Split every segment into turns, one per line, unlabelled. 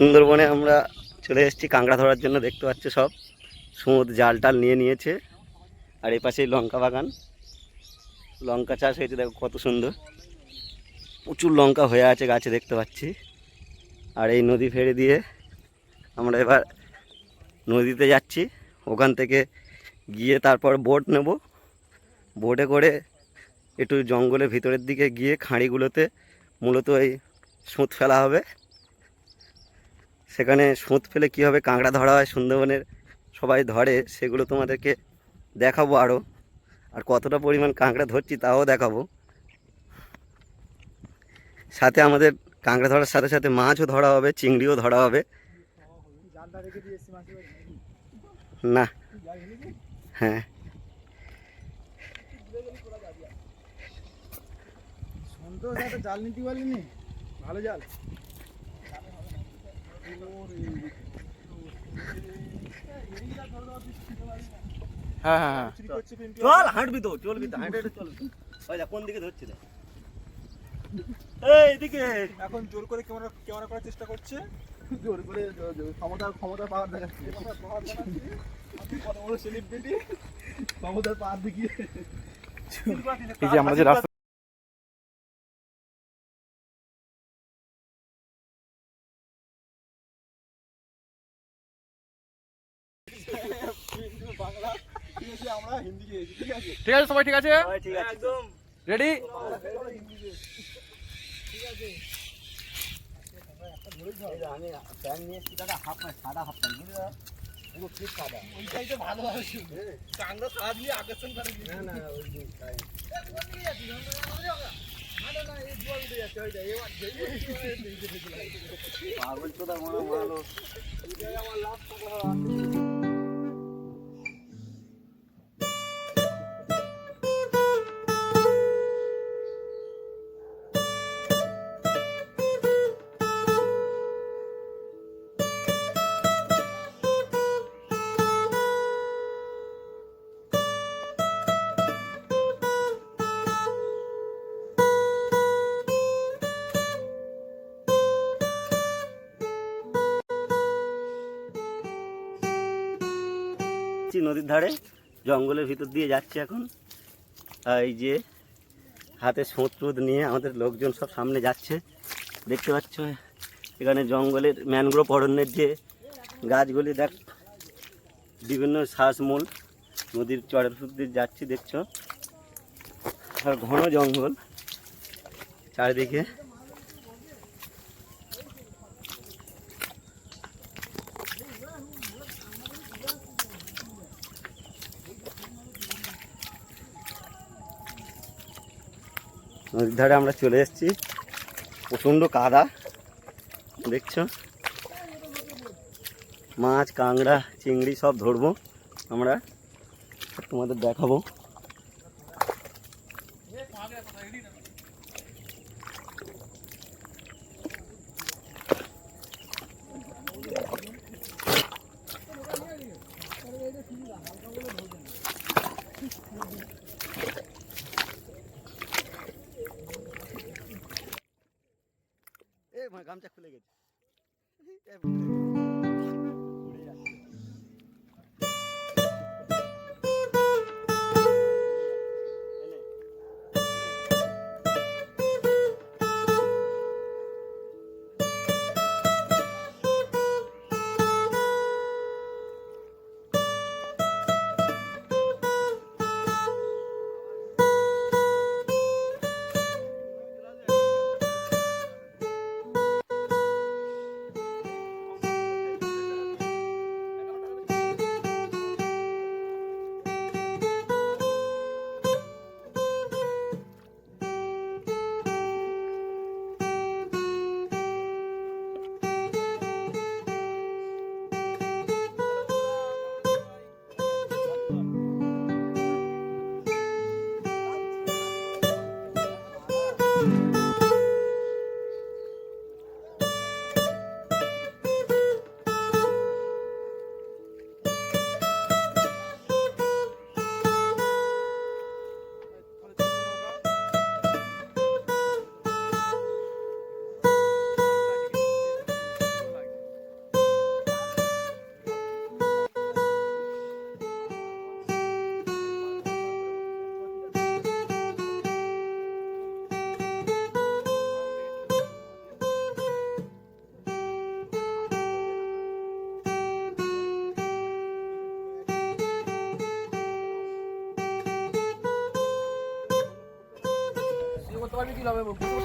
সুন্দরবনে আমরা চলে এসেছি কাঁকড়া ধরার জন্য। দেখতে পাচ্ছ সব সমুদ্র জাল টাল নিয়ে নিয়েছে। আর এই পাশেই লঙ্কা বাগান, লঙ্কা চাষ হয়েছে। দেখো কত সুন্দর, প্রচুর লঙ্কা হয়ে আছে গাছে দেখতে পাচ্ছি। আর এই নদী ফেরি দিয়ে আমরা এবার নদীতে যাচ্ছি। ওখান থেকে গিয়ে তারপর বোট নেব। বোটে করে একটু জঙ্গলের ভিতরের দিকে গিয়ে খাঁড়িগুলোতে মূলত এই সুঁত ফেলা হবে। সেখানে সুঁত ফেলে কীভাবে কাঁকড়া ধরা হয়, সুন্দরবনের সবাই ধরে, সেগুলো তোমাদেরকে দেখাবো আরও। আর কতটা পরিমাণ কাঁকড়া ধরছি তাও দেখাবো। সাথে আমাদের কাঁকড়া ধরার সাথে সাথে মাছও ধরা হবে, চিংড়িও ধরা হবে। না, হ্যাঁ,
জাল নিতে পারলিনি, ভালো জাল। হ্যাঁ হ্যাঁ হ্যাঁ,
চল হাঁটবি তো, চলবি তো, হাঁটে হাঁটে চলবি। ওই দেখ কোন দিকে ধরছি দেখ, এইদিকে।
এখন জোর করে ক্যামেরা করার চেষ্টা করছে, জোর করে ক্ষমতা পাওয়ার দেখাচ্ছে। কত বড় সেলিব্রিটি, ক্ষমতার পাওয়ার দেখিয়ে। এই যে আমরা যে রাস্তা আমরা হিন্দি খেয়েছি, ঠিক আছে? ঠিক আছে সবাই, ঠিক আছে,
ঠিক আছে, একদম
রেডি।
আমি প্যান্ট নিয়ে এসেছি দাদা, হাফ প্যান্ট, সাদা হাফ প্যান্ট, বুঝলি দাদা, পুরো ঠিক সাদা।
ওইটাই তো ভালো আছে, কাঁকড়া সাদা দিয়ে আকর্ষণ করে।
না ওই তাই পাগল চোদা মানো।
আমার লাভ
নদীর ধারে জঙ্গলের ভিতর দিয়ে যাচ্ছে এখন। এই যে হাতে সোঁত নিয়ে আমাদের লোকজন সব সামনে যাচ্ছে, দেখতে পাচ্ছ। এখানে জঙ্গলের ম্যানগ্রোভ অরণ্যের যে গাছগুলি দেখ, বিভিন্ন শ্বাসমূল নদীর চরের উপর দিয়ে যাচ্ছি, দেখছো। আর ঘন জঙ্গল চারিদিকে। নদীর ধারে আমরা চলে এসেছি, প্রচণ্ড কাদা দেখছো। মাছ, কাঁকড়া, চিংড়ি সব ধরবো আমরা, তোমাদের দেখাবো। গামছা খুলে গেছে।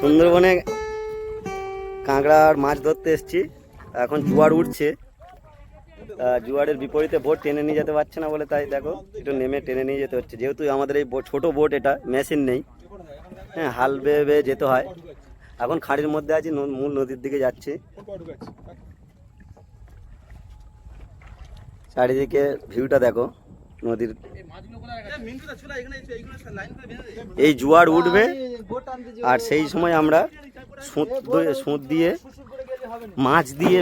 সুন্দরবনে কাঁকড়ার মাছ ধরতে এসেছি, এখন জোয়ার উঠছে। জোয়ারের বিপরীতে বোট টেনে নিয়ে যেতে পারছে না বলে তাই দেখো একটু নেমে টেনে নিয়ে যেতে হচ্ছে, যেহেতু আমাদের এই ছোট বোট, এটা মেশিন নেই। হ্যাঁ, হাল বেয়ে বেয়ে যেতে হয়। এখন খাড়ির মধ্যে আছি, মূল নদীর দিকে যাচ্ছি। চারিদিকে ভিউটা দেখো নদীর। এই জোয়ার উঠবে আর সেই সময় আমরা সুঁত দিয়ে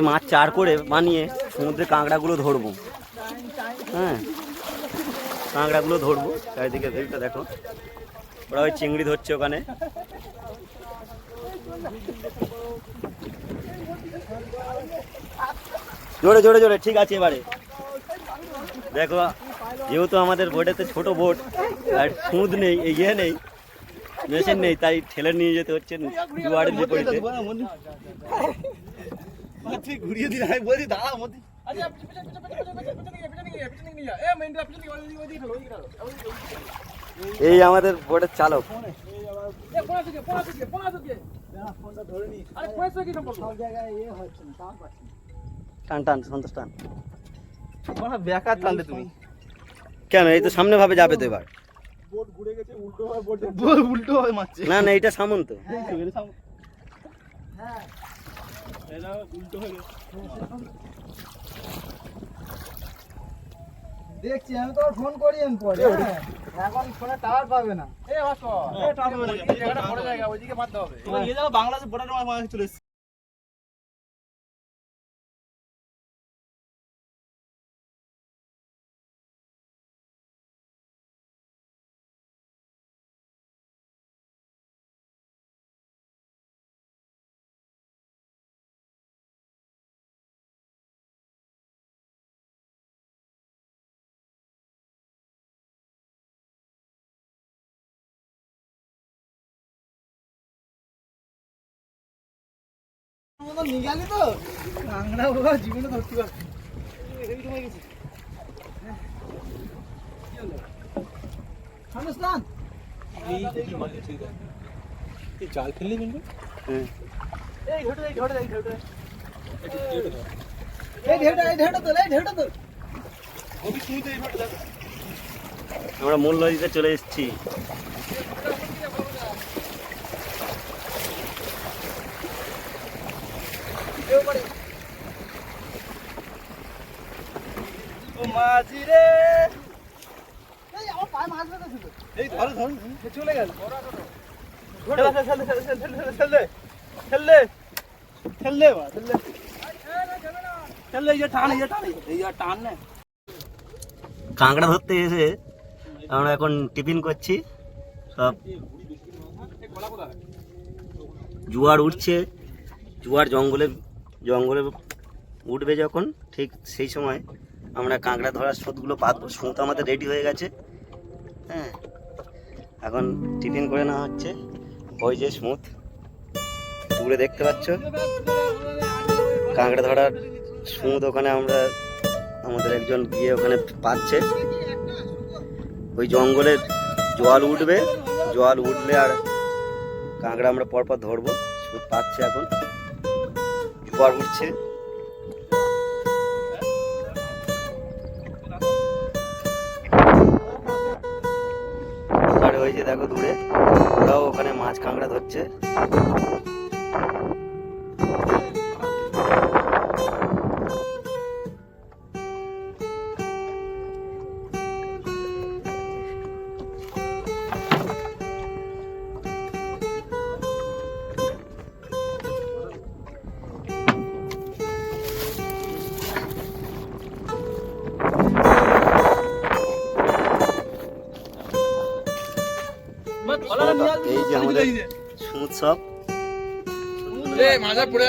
মাছ চার করে বানিয়ে সমুদ্রে কাঁকড়াগুলো ধরবো। হ্যাঁ, কাঁকড়াগুলো ধরবো। চারিদিকে ভিউটা দেখো, ওরা ওই চিংড়ি ধরছে ওখানে। জোরে জোরে জোরে, ঠিক আছে। এবারে দেখো, যেহেতু আমাদের বোটেতে ছোট বোট আর সুঁদ নেই, ইয়ে নেই, মেশিন নেই, তাই ঠেলে নিয়ে যেতে হচ্ছে জোয়ারের বিপরীতে।
ঘুরিয়ে দিলে আমি বলছি দাঁড়া মধ্যে।
এই আমাদের বোটের চালক। টান টান সন্তোষ টান।
বেকার টানলে তুমি
কেন? এই তো সামনে ভাবে যাবে তো এবার।
বোট ঘুরে গেছে, উল্টো ভাবে মারছে।
না না, এটা সামন্ত।
দেখছি আমি তো ফোন করি আমি পরে, এখন ফোনে টাওয়ার পাবে না।
বাংলাদেশ বর্ডার চলে এসেছে।
নিগালি তো কাঁকড়া বাবা জীবনে ধরতে পারবে।
জাল ফেললি কিন্তু
আমরা মূল নদীতে চলে এসেছি।
মাঝি রে,
আমার পায়ে মাছ বেঁধে ছিল,
এই ধরো ধরো
চলে গেল।
কাঁকড়া ধরতে এসে আমরা এখন টিফিন করছি সব। জোয়ার উঠছে, জোয়ার জঙ্গলে জঙ্গলে উঠবে যখন, ঠিক সেই সময় আমরা কাঁকড়া ধরার সুতগুলো পাতবো। সুত আমাদের রেডি হয়ে গেছে। হ্যাঁ, এখন টিফিন করে নেওয়া হচ্ছে। ওই যে সুত দূরে দেখতে পাচ্ছ, কাঁকড়া ধরার সুত ওখানে আমরা আমাদের একজন গিয়ে ওখানে পাচ্ছে। ওই জঙ্গলের জল উঠবে, জল উঠলে আর কাঁকড়া আমরা পরপর ধরবো। সুত পাচ্ছে, এখন জোয়ার উঠছে। ওই যে দেখো দূরে, ওরাও ওখানে মাছ কাঁকড়া ধরছে। এই যে আমাদের সুদ সব
মাজা পড়ে